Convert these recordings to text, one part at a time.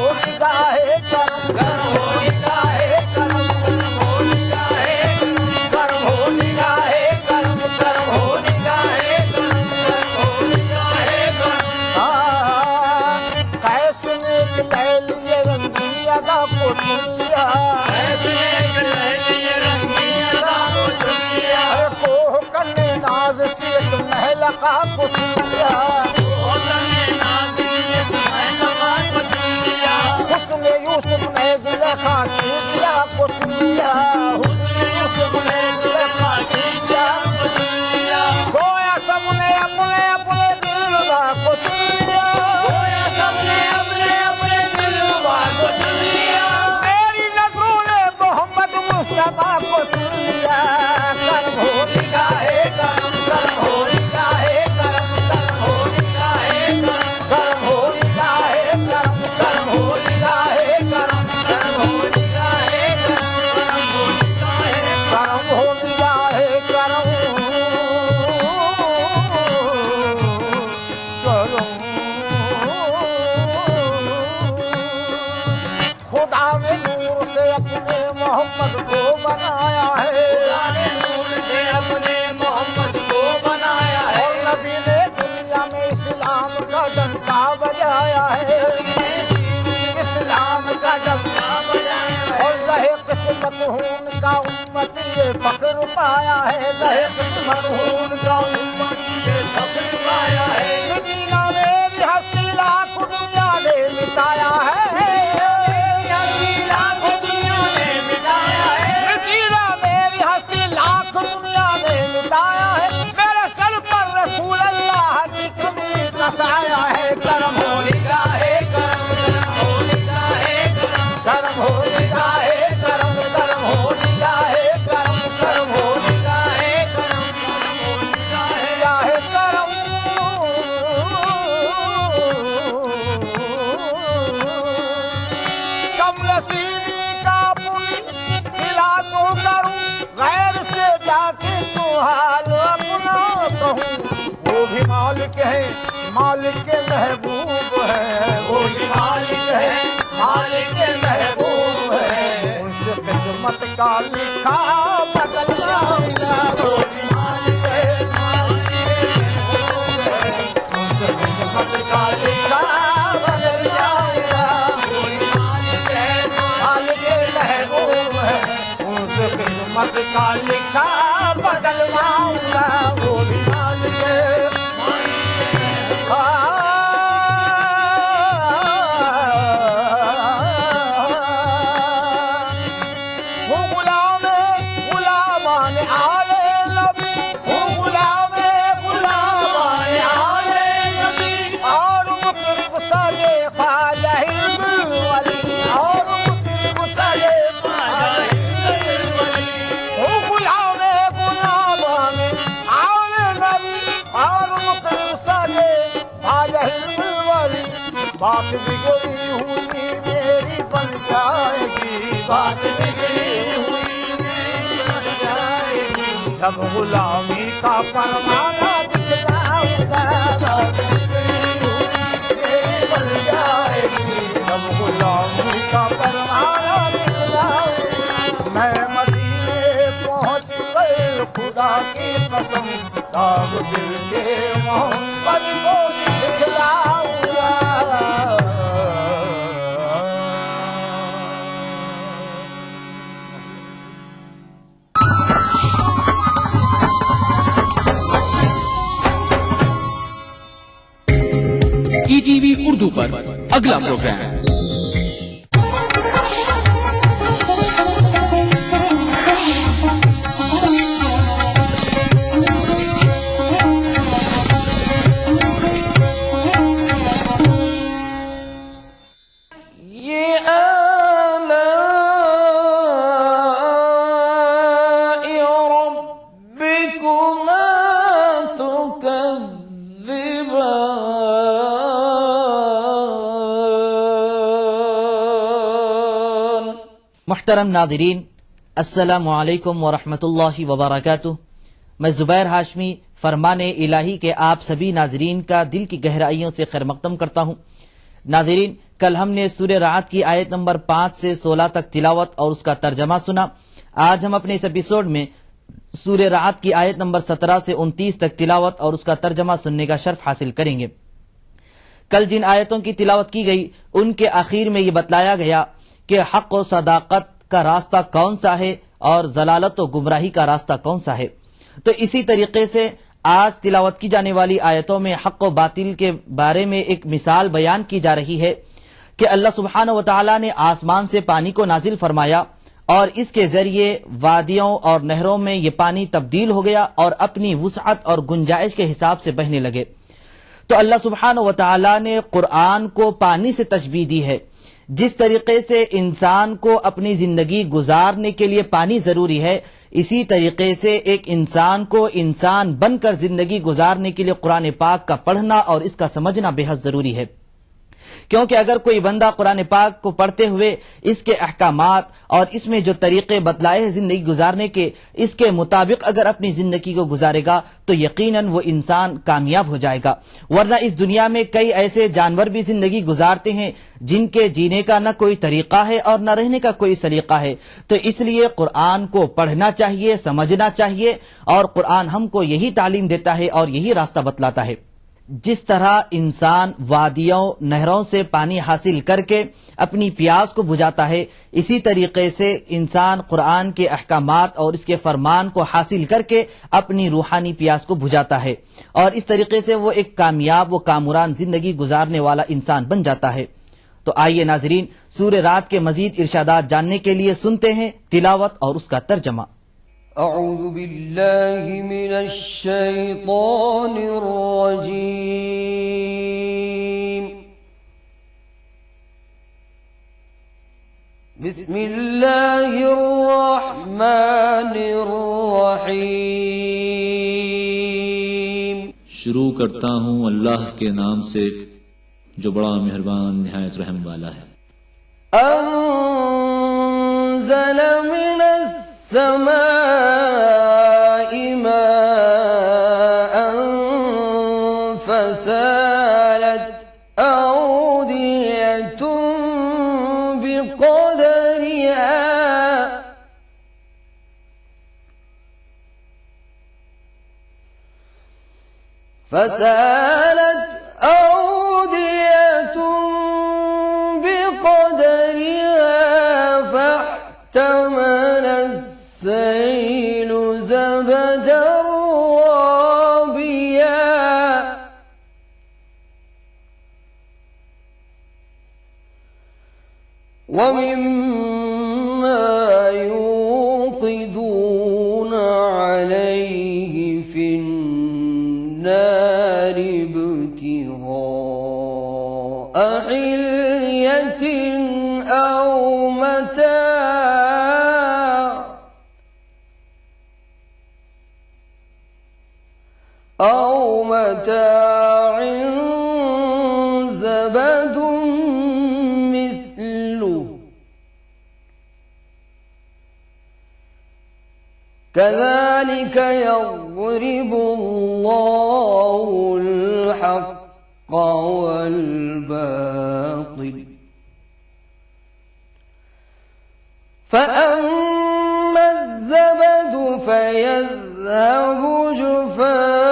نگاہ کرم کرم ہو نگاہ کرم کرم ہو نگاہ کرم ہو نگاہ کرم کرم ہو نگاہ کرم کرم ہو نگاہ کرم کیسے لیے رنگی ادا کو دنیا ایسے ایک لہلی رنگی ادا کو چن لیا کوہ کرنے ناز سے ایک محل کا کچھ لیا حسن یوسف نے زلیخا کی دیا کچھ لیا گویا سب نے اپنے اپنے دل کا کچھ لیا میری نظروں نے محمد مصطفیٰ کو چن لیا کرم ہو نگاہ کرم کرم ہو نگاہ کرم کرم ہو نگاہ کرم ہو نگاہ کرم کرم ہو نگاہ کرم کرم ہو نگاہ کرم ہو نگاہ کرم خدا نے نور سے اپنے محمد کو بنایا ہے اور نبی نے دنیا میں اسلام کا ڈنکا بجایا ہے اسلام کا ڈنکا اور لہے قسمت ہون کا امت یہ فخر پایا ہے لہے قسمت ہون کا امت یہ فخر پایا ہے مدینہ میری ہستی لاکھ دنیا نے مٹایا ہے مدینہ میری ہستی لاکھ دنیا نے مٹایا ہے میرے سر پر رسول اللہ کی کمی نسایا ہے کرم ہو نگاہ کرم کرم ہو نگاہ کرم کرم ہو نگاہ کرم کرم ہو نگاہ کرم نگاہ کرم کم رسیدی کا پل کھلا تو کروں غیر سے جا کے تو حال اپنا کہوں وہ بھی مالک ہے مالک کے محبوب ہے وہ بھی مالک ہے مالک کے محبوب ہے ان سے قسمت کا لکھا بدلنا وہ بھی مالک ہے مالک کے محبوب ہے ان سے قسمت کا لکھا بدل جائے گا وہ بھی مالک ہے مالک کے محبوب ہے ان سے قسمت کا لکھا بدلواؤں گا وہ بھی مالک ہے بات بگڑی ہوئی میری بن جائے گی بات بگڑی ہوئی میری بن جائے گی جب غلامی کا پروانہ دکھلاؤں گا بات بگڑی ہوئی میری بن جائے گی جب غلامی کا پروانہ دکھلاؤں گا میں مدینے پہنچ گئے خدا کی قسم داغ دل کے محمد کو دکھلاؤں گا ETV اردو پر اگلا پروگرام محترم ناظرین، السلام علیکم ورحمۃ اللہ وبرکاتہ۔ میں زبیر ہاشمی فرمان الہی کے آپ سبھی ناظرین کا دل کی گہرائیوں سے خیر مقدم کرتا ہوں۔ ناظرین، کل ہم نے سورہ رعد کی آیت نمبر 5 سے 16 تک تلاوت اور اس کا ترجمہ سنا. آج ہم اپنے اس ایپیسوڈ میں سورہ رعد کی آیت نمبر 17 سے 29 تک تلاوت اور اس کا ترجمہ سننے کا شرف حاصل کریں گے. کل جن آیتوں کی تلاوت کی گئی ان کے آخر میں یہ بتلایا گیا کہ حق و صداقت کا راستہ کون سا ہے اور ضلالت و گمراہی کا راستہ کون سا ہے. تو اسی طریقے سے آج تلاوت کی جانے والی آیتوں میں حق و باطل کے بارے میں ایک مثال بیان کی جا رہی ہے کہ اللہ سبحانہ و تعالی نے آسمان سے پانی کو نازل فرمایا اور اس کے ذریعے وادیوں اور نہروں میں یہ پانی تبدیل ہو گیا اور اپنی وسعت اور گنجائش کے حساب سے بہنے لگے. تو اللہ سبحانہ و تعالی نے قرآن کو پانی سے تشبیہ دی ہے. جس طریقے سے انسان کو اپنی زندگی گزارنے کے لیے پانی ضروری ہے، اسی طریقے سے ایک انسان کو انسان بن کر زندگی گزارنے کے لیے قرآن پاک کا پڑھنا اور اس کا سمجھنا بے حد ضروری ہے. کیونکہ اگر کوئی بندہ قرآن پاک کو پڑھتے ہوئے اس کے احکامات اور اس میں جو طریقے بتلائے ہیں زندگی گزارنے کے، اس کے مطابق اگر اپنی زندگی کو گزارے گا تو یقیناً وہ انسان کامیاب ہو جائے گا. ورنہ اس دنیا میں کئی ایسے جانور بھی زندگی گزارتے ہیں جن کے جینے کا نہ کوئی طریقہ ہے اور نہ رہنے کا کوئی سلیقہ ہے. تو اس لیے قرآن کو پڑھنا چاہیے، سمجھنا چاہیے، اور قرآن ہم کو یہی تعلیم دیتا ہے اور یہی راستہ بتلاتا ہے. جس طرح انسان وادیوں نہروں سے پانی حاصل کر کے اپنی پیاس کو بجھاتا ہے، اسی طریقے سے انسان قرآن کے احکامات اور اس کے فرمان کو حاصل کر کے اپنی روحانی پیاس کو بجھاتا ہے، اور اس طریقے سے وہ ایک کامیاب و کامران زندگی گزارنے والا انسان بن جاتا ہے. تو آئیے ناظرین، سورہ رعد کے مزید ارشادات جاننے کے لیے سنتے ہیں تلاوت اور اس کا ترجمہ. اعوذ باللہ من الشیطان الرجیم. بسم اللہ الرحمن الرحیم. شروع کرتا ہوں اللہ کے نام سے جو بڑا مہربان نہایت رحم والا ہے. انزل من السماء ماء فسالت أودية بقدرها فاحتمل السيل زبدا رابيا ومما يوقدون عليه في النار ابتغاء حلية أو متاع زبد مثله كذلك يضرب الله الحق والباطل فأما الزبد فيذهب جفاء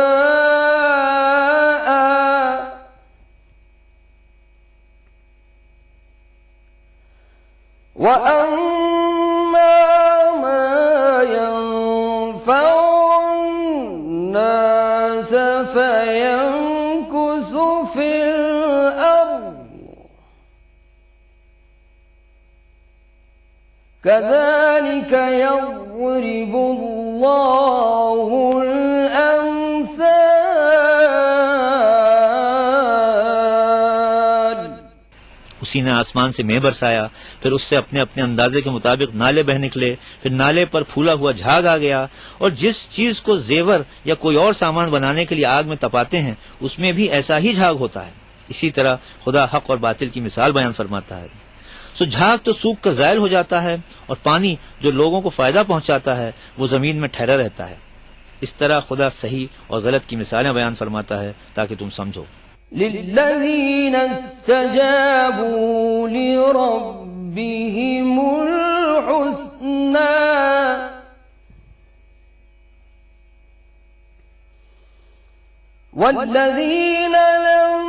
وأما ما ينفع الناس فيمكث في الأرض كذلك يضرب الله الأمثال. اسی نے آسمان سے مے برسایا، پھر اس سے اپنے اپنے اندازے کے مطابق نالے بہ نکلے، پھر نالے پر پھولا ہوا جھاگ آ گیا، اور جس چیز کو زیور یا کوئی اور سامان بنانے کے لیے آگ میں تپاتے ہیں اس میں بھی ایسا ہی جھاگ ہوتا ہے. اسی طرح خدا حق اور باطل کی مثال بیان فرماتا ہے. سو جھاگ تو سوکھ کر ظاہر ہو جاتا ہے، اور پانی جو لوگوں کو فائدہ پہنچاتا ہے وہ زمین میں ٹھہرا رہتا ہے. اس طرح خدا صحیح اور غلط کی مثالیں بیان فرماتا ہے تاکہ تم سمجھو. للذين استجابوا لربهم الحسنى والذين لم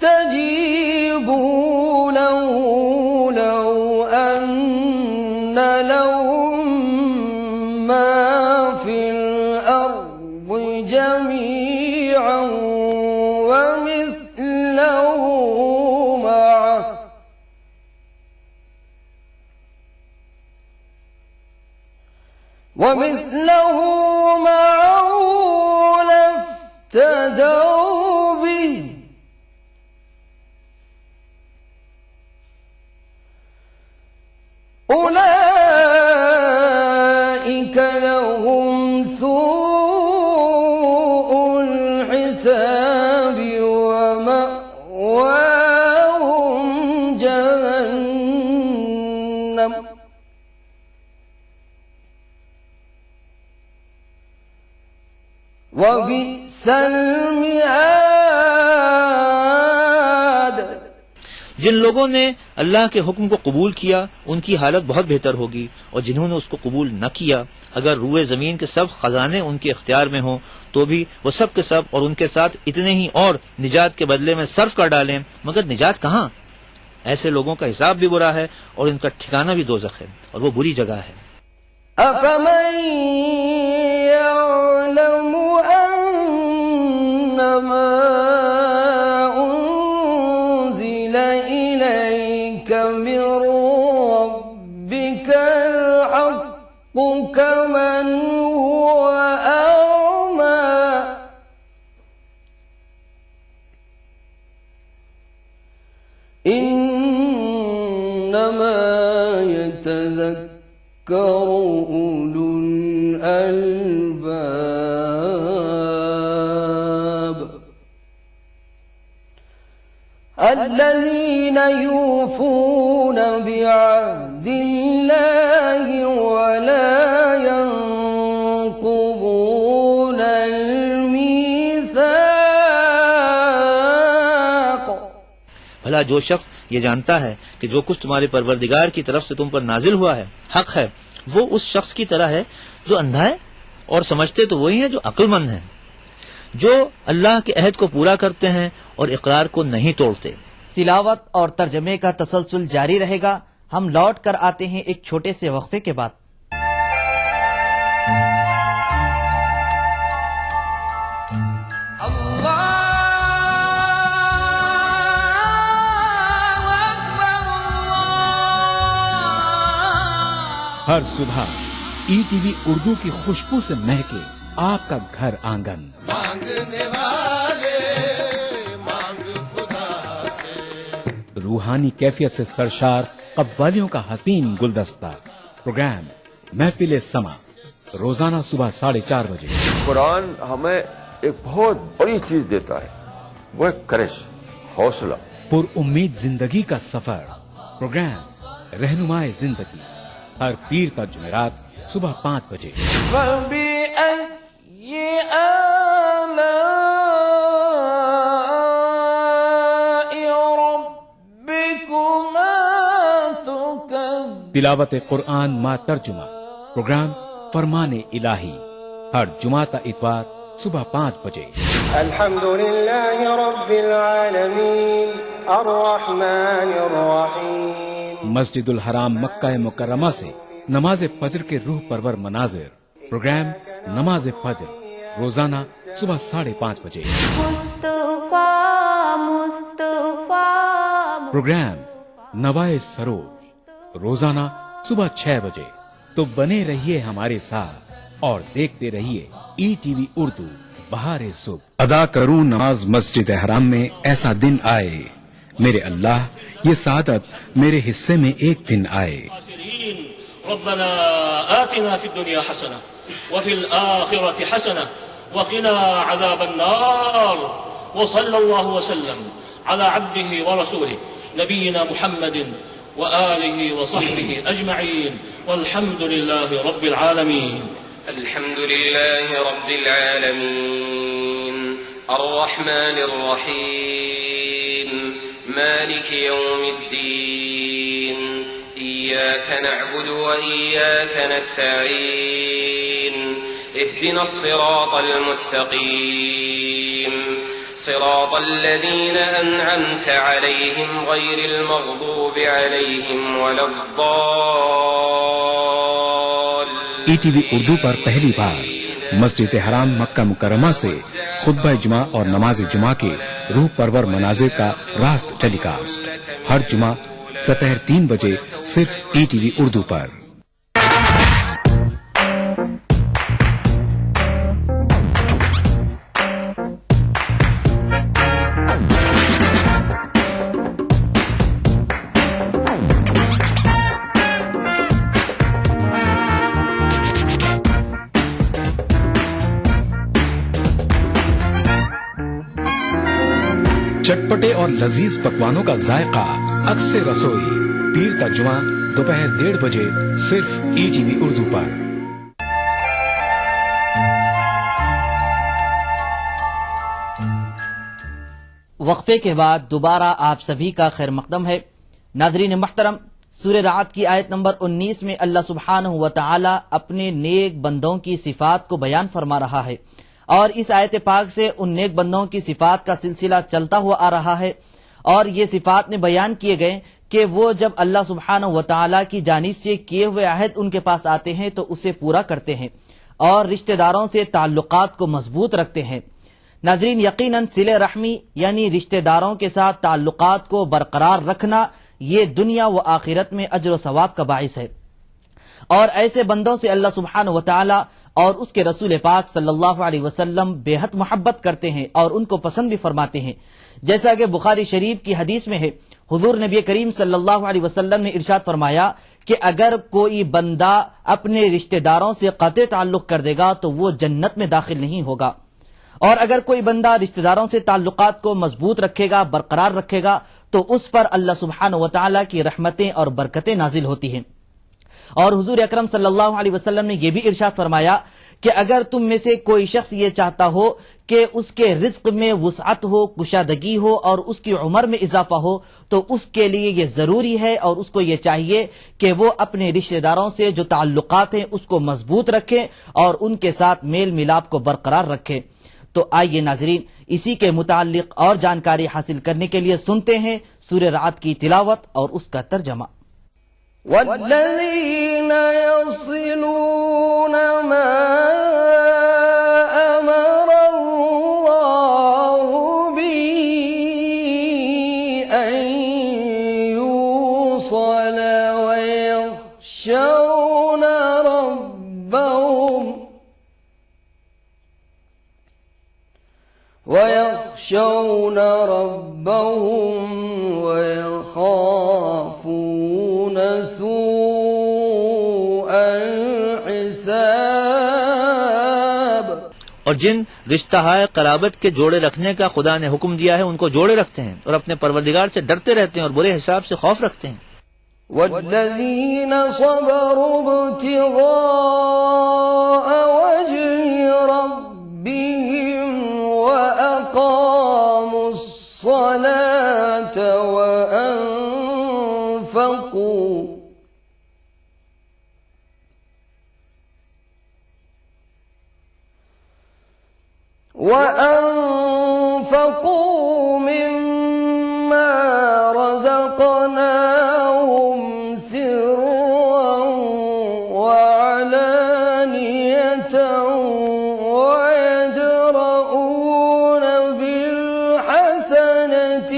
يستجيبوا له لو أن لهم ما في الأرض جميعا ومثله معه لافتدوا به أولئك لهم سوء الحساب ومأواهم جهنم وبئس المہاد. جن لوگوں نے اللہ کے حکم کو قبول کیا ان کی حالت بہت بہتر ہوگی، اور جنہوں نے اس کو قبول نہ کیا اگر روئے زمین کے سب خزانے ان کے اختیار میں ہوں تو بھی وہ سب کے سب اور ان کے ساتھ اتنے ہی اور نجات کے بدلے میں صرف کر ڈالیں، مگر نجات کہاں؟ ایسے لوگوں کا حساب بھی برا ہے اور ان کا ٹھکانہ بھی دوزخ ہے، اور وہ بری جگہ ہے. أفمن يعلم أنما أنزل إليك من ربك الحق كمن هو أعمى إنما يتذكر أولو الألباب الذين يوفون بعهد الله ولا ينقضون الميثاق. بھلا جو شخص یہ جانتا ہے کہ جو کچھ تمہارے پروردگار کی طرف سے تم پر نازل ہوا ہے حق ہے، وہ اس شخص کی طرح ہے جو اندھا ہے، اور سمجھتے تو وہی ہیں جو عقل مند ہیں، جو اللہ کے عہد کو پورا کرتے ہیں اور اقرار کو نہیں توڑتے. تلاوت اور ترجمے کا تسلسل جاری رہے گا. ہم لوٹ کر آتے ہیں ایک چھوٹے سے وقفے کے بعد. ہر صبح ای ٹی وی اردو کی خوشبو سے مہکے آپ کا گھر آنگن. مانگنے والے مانگ خدا سے. روحانی کیفیت سے سرشار قوالیوں کا حسین گلدستہ. پروگرام محفل سما روزانہ صبح 4:30 بجے. قرآن ہمیں ایک بہت بڑی چیز دیتا ہے، وہ ہے کرش، حوصلہ. پر امید زندگی کا سفر. پروگرام رہنمائے زندگی ہر پیر تا جمعرات صبح 5 بجے. فبأي آلاء ربكما تكذبان. تلاوت قرآن ما ترجمہ. پروگرام فرمان الہی ہر جمعہ تا اتوار صبح 5 بجے. الحمد لله رب العالمين الرحمن الرحيم. مسجد الحرام مکہ مکرمہ سے نماز فجر کے روح پرور مناظر. پروگرام نماز فجر روزانہ صبح 5:30 بجے. پروگرام نوائے سروج روزانہ صبح 6 بجے. تو بنے رہیے ہمارے ساتھ اور دیکھتے رہیے ای ٹی وی اردو بہار صبح. ادا کروں نماز مسجد حرام میں ایسا دن آئے میرے اللہ، یہ سعادت میرے حصے میں ایک دن آئے. ربنا آتنا في الدنيا حسنة وفي الآخرة حسنة وقنا عذاب النار. وصلى الله وسلم على عبده ورسوله نبينا محمد وآله وصحبه أجمعين والحمد لله رب العالمين. الحمد لله رب العالمين. الرحمن الرحيم مالك يوم الدين إياك نعبد وإياك نستعين اهدنا الصراط المستقيم صراط الذين أنعمت عليهم غير المغضوب عليهم ولا الضالين ای ٹی وی اردو پر پہلی بار مسجد حرام مکہ مکرمہ سے خطبہ جمعہ اور نماز جمعہ کے روح پرور مناظر کا راست ٹیلی کاسٹ ہر جمعہ دوپہر 3 بجے صرف ای ٹی وی اردو پر. چٹپٹے اور لذیذ پکوانوں کا ذائقہ عکس رسوئی پیر کا جمعہ دوپہر 1:30 بجے صرف ای ٹی وی اردو پر. وقفے کے بعد دوبارہ آپ سبھی کا خیر مقدم ہے. ناظرین محترم، سورہ رعد کی آیت نمبر 19 میں اللہ سبحانہ و تعالی اپنے نیک بندوں کی صفات کو بیان فرما رہا ہے، اور اس آیت پاک سے ان نیک بندوں کی صفات کا سلسلہ چلتا ہوا آ رہا ہے، اور یہ صفات نے بیان کیے گئے کہ وہ جب اللہ سبحانہ و تعالی کی جانب سے کیے ہوئے عہد ان کے پاس آتے ہیں تو اسے پورا کرتے ہیں اور رشتہ داروں سے تعلقات کو مضبوط رکھتے ہیں. ناظرین، یقیناً صلہ رحمی یعنی رشتہ داروں کے ساتھ تعلقات کو برقرار رکھنا یہ دنیا و آخرت میں اجر و ثواب کا باعث ہے، اور ایسے بندوں سے اللہ سبحانہ و تعالی اور اس کے رسول پاک صلی اللہ علیہ وسلم بے حد محبت کرتے ہیں اور ان کو پسند بھی فرماتے ہیں. جیسا کہ بخاری شریف کی حدیث میں ہے، حضور نبی کریم صلی اللہ علیہ وسلم نے ارشاد فرمایا کہ اگر کوئی بندہ اپنے رشتہ داروں سے قطع تعلق کر دے گا تو وہ جنت میں داخل نہیں ہوگا، اور اگر کوئی بندہ رشتہ داروں سے تعلقات کو مضبوط رکھے گا، برقرار رکھے گا، تو اس پر اللہ سبحانہ و تعالی کی رحمتیں اور برکتیں نازل ہوتی ہیں. اور حضور اکرم صلی اللہ علیہ وسلم نے یہ بھی ارشاد فرمایا کہ اگر تم میں سے کوئی شخص یہ چاہتا ہو کہ اس کے رزق میں وسعت ہو، کشادگی ہو اور اس کی عمر میں اضافہ ہو، تو اس کے لیے یہ ضروری ہے اور اس کو یہ چاہیے کہ وہ اپنے رشتہ داروں سے جو تعلقات ہیں اس کو مضبوط رکھے اور ان کے ساتھ میل ملاپ کو برقرار رکھے. تو آئیے ناظرین، اسی کے متعلق اور جانکاری حاصل کرنے کے لیے سنتے ہیں سورہ رعد کی تلاوت اور اس کا ترجمہ. والذين يصلون ما أمر الله به أن يوصل ويخشون ربهم ويخافون سوء الحساب. اور جن رشتہ قرابت کے جوڑے رکھنے کا خدا نے حکم دیا ہے ان کو جوڑے رکھتے ہیں اور اپنے پروردگار سے ڈرتے رہتے ہیں اور برے حساب سے خوف رکھتے ہیں. والذين صبروا ابتغاء وجه ربهم وأقاموا الصلاة وأنفقوا مما رزقناهم سرا وعلانية ويدرؤون بالحسنة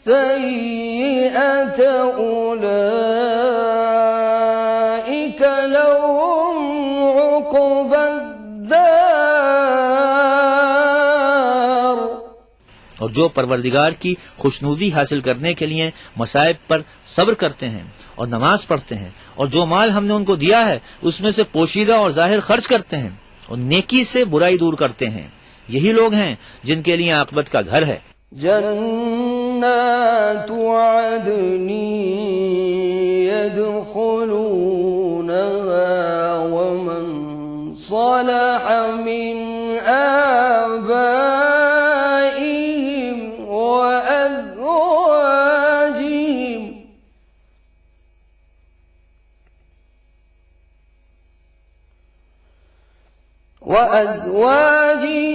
السيئة أولئك لهم عقبى الدار. اور جو پروردگار کی خوشنودی حاصل کرنے کے لیے مصائب پر صبر کرتے ہیں اور نماز پڑھتے ہیں اور جو مال ہم نے ان کو دیا ہے اس میں سے پوشیدہ اور ظاہر خرچ کرتے ہیں اور نیکی سے برائی دور کرتے ہیں، یہی لوگ ہیں جن کے لیے عاقبت کا گھر ہے. جنات عدن يدخلونها ومن صلح من آبائهم وأزواجهم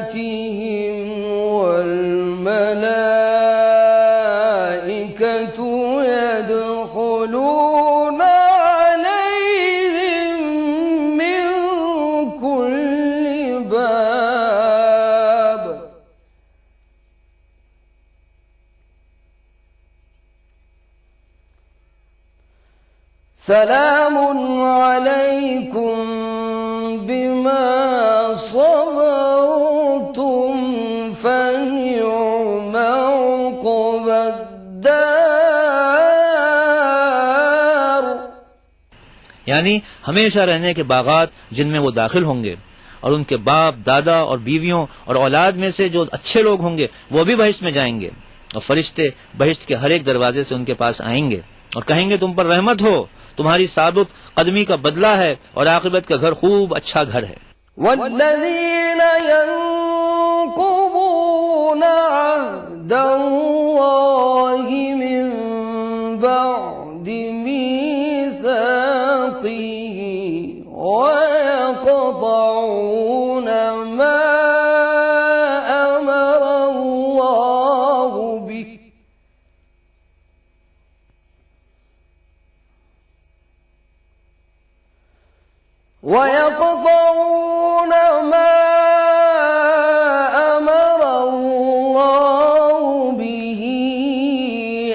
وذرياتهم والملائكة يدخلون عليهم من كل باب سلام عليكم بما صبرتم فنعم عقبى الدار. یعنی ہمیشہ رہنے کے باغات جن میں وہ داخل ہوں گے، اور ان کے باپ دادا اور بیویوں اور اولاد میں سے جو اچھے لوگ ہوں گے وہ بھی بہشت میں جائیں گے، اور فرشتے بہشت کے ہر ایک دروازے سے ان کے پاس آئیں گے اور کہیں گے تم پر رحمت ہو، تمہاری ثابت قدمی کا بدلہ ہے اور عاقبت کا گھر خوب اچھا گھر ہے. والذين ينقضون عهد الله من بعد ميثاقه ويقطعون ما أمر الله به ويقطعون ما أمر الله به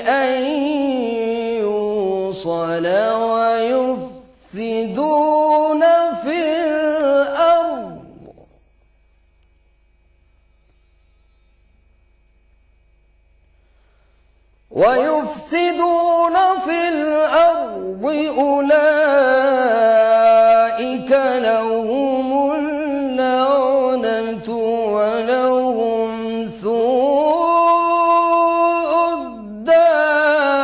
أن يوصل ويفسدون في الأرض أولئك لهم اللعنة ولهم سوء الدار.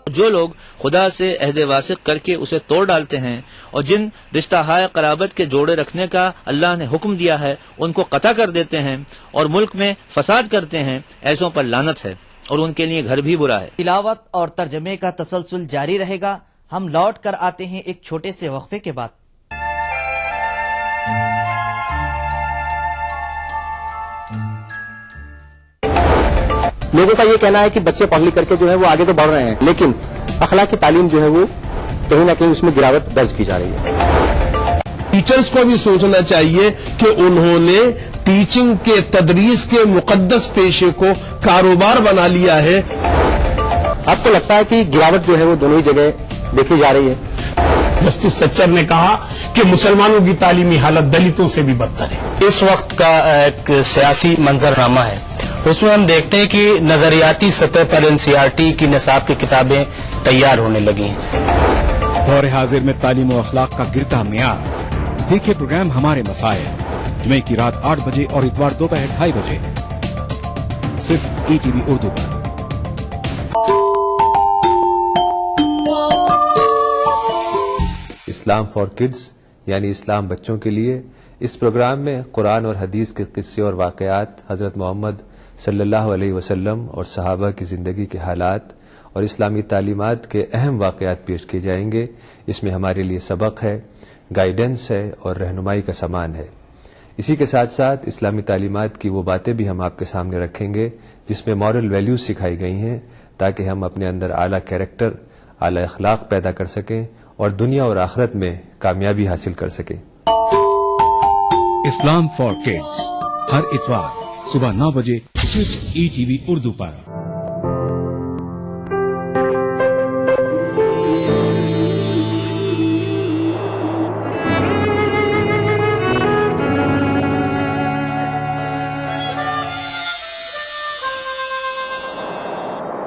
جو لوگ خدا سے عہد واثق کر کے اسے توڑ ڈالتے ہیں اور جن رشتہ ہائے قرابت کے جوڑے رکھنے کا اللہ نے حکم دیا ہے ان کو قطع کر دیتے ہیں اور ملک میں فساد کرتے ہیں، ایسوں پر لعنت ہے اور ان کے لیے گھر بھی برا ہے. تلاوت اور ترجمے کا تسلسل جاری رہے گا. ہم لوٹ کر آتے ہیں ایک چھوٹے سے وقفے کے بعد. لوگوں کا یہ کہنا ہے کہ بچے پڑھ لکھ کر کے جو ہے وہ آگے تو بڑھ رہے ہیں، لیکن اخلاقی تعلیم جو ہے وہ کہیں نہ کہیں اس میں گراوٹ درج کی جا رہی ہے. ٹیچرز کو بھی سوچنا چاہیے کہ انہوں نے ٹیچنگ کے تدریس کے مقدس پیشے کو کاروبار بنا لیا ہے. آپ کو لگتا ہے کہ گراوٹ جو ہے وہ دونوں ہی جگہ دیکھی جا رہی ہے؟ جسٹس سچر نے کہا کہ مسلمانوں کی تعلیمی حالت دلتوں سے بھی بدتر ہے. اس وقت کا ایک سیاسی منظرنامہ ہے، اس میں ہم دیکھتے ہیں کہ نظریاتی سطح پر NCERT کی نصاب کی کتابیں تیار ہونے لگی ہیں. دور حاضر میں تعلیم و اخلاق کا گرتا معیار. دیکھیے پروگرام ہمارے مسائل، جمعے کی رات 8 بجے اور اتوار دوپہر 2:30 بجے صرف ETV Urdu per. Islam for kids یعنی اسلام بچوں کے لیے، اس پروگرام میں قرآن اور حدیث کے قصے اور واقعات، حضرت محمد صلی اللہ علیہ وسلم اور صحابہ کی زندگی کے حالات اور اسلامی تعلیمات کے اہم واقعات پیش کیے جائیں گے. اس میں ہمارے لیے سبق ہے، گائیڈنس ہے اور رہنمائی کا سامان ہے. اسی کے ساتھ ساتھ اسلامی تعلیمات کی وہ باتیں بھی ہم آپ کے سامنے رکھیں گے جس میں مورل ویلیوز سکھائی گئی ہیں، تاکہ ہم اپنے اندر اعلیٰ کیریکٹر، اعلیٰ اخلاق پیدا کر سکیں اور دنیا اور آخرت میں کامیابی حاصل کر سکیں. اسلام فار کڈز ہر اتوار صبح 9 بجے صرف ETV اردو پر.